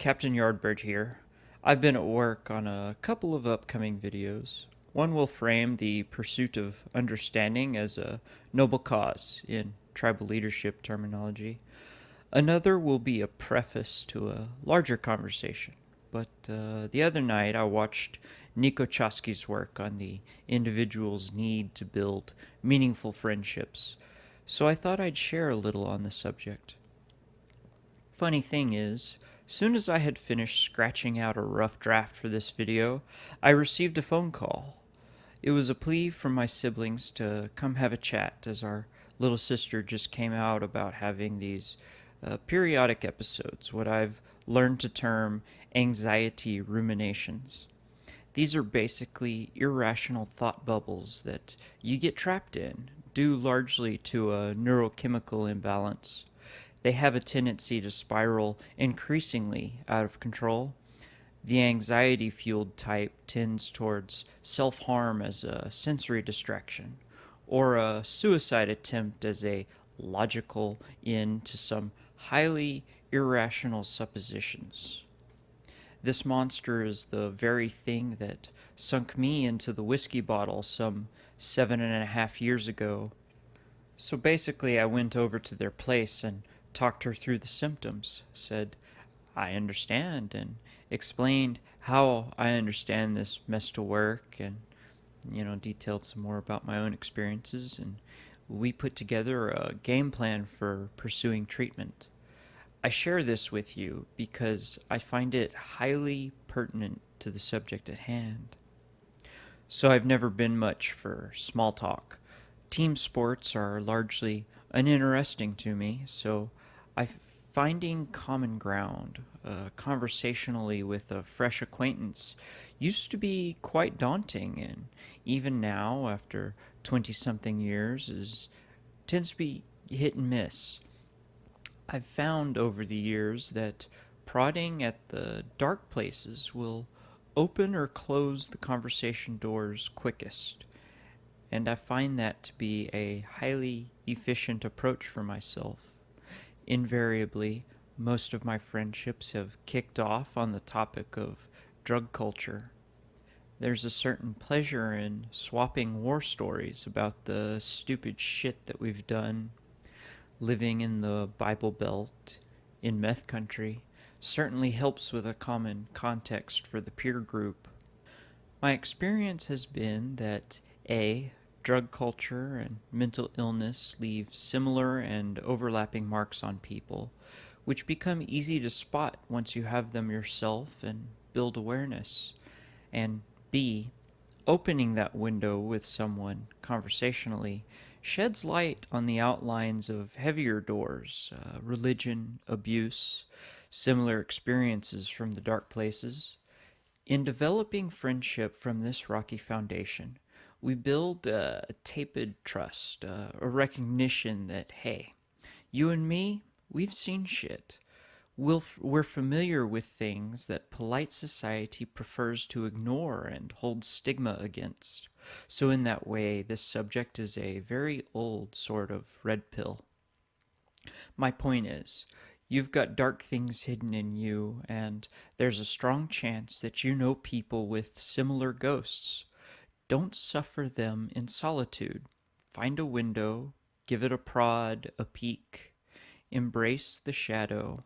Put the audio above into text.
Captain Yardbird here. I've been at work on a couple of upcoming videos. One will frame the pursuit of understanding as a noble cause in tribal leadership terminology. Another will be a preface to a larger conversation. But the other night I watched Nico Choski's work on the individual's need to build meaningful friendships, so I thought I'd share a little on the subject. Funny thing is, soon as I had finished scratching out a rough draft for this video, I received a phone call. It was a plea from my siblings to come have a chat, as our little sister just came out about having these periodic episodes, what I've learned to term anxiety ruminations. These are basically irrational thought bubbles that you get trapped in, due largely to a neurochemical imbalance. They have a tendency to spiral increasingly out of control. The anxiety fueled type tends towards self harm as a sensory distraction, or a suicide attempt as a logical end to some highly irrational suppositions. This monster is the very thing that sunk me into the whiskey bottle some 7.5 years ago. So basically, I went over to their place and talked her through the symptoms, said, I understand, and explained how I understand this mess to work, and, detailed some more about my own experiences, and we put together a game plan for pursuing treatment. I share this with you because I find it highly pertinent to the subject at hand. So I've never been much for small talk. Team sports are largely uninteresting to me, so finding common ground conversationally with a fresh acquaintance used to be quite daunting, and even now, after 20-something years, tends to be hit and miss. I've found over the years that prodding at the dark places will open or close the conversation doors quickest, and I find that to be a highly efficient approach for myself. Invariably, most of my friendships have kicked off on the topic of drug culture. There's a certain pleasure in swapping war stories about the stupid shit that we've done. Living in the Bible Belt, in meth country, certainly helps with a common context for the peer group. My experience has been that A. Drug culture and mental illness leave similar and overlapping marks on people, which become easy to spot once you have them yourself and build awareness. And B. Opening that window with someone conversationally sheds light on the outlines of heavier doors, religion, abuse, similar experiences from the dark places. In developing friendship from this rocky foundation, we build a tepid trust, a recognition that, hey, you and me, we've seen shit. We're familiar with things that polite society prefers to ignore and hold stigma against. So in that way, this subject is a very old sort of red pill. My point is, you've got dark things hidden in you, and there's a strong chance that you know people with similar ghosts. Don't suffer them in solitude. Find a window, give it a prod, a peek. Embrace the shadow,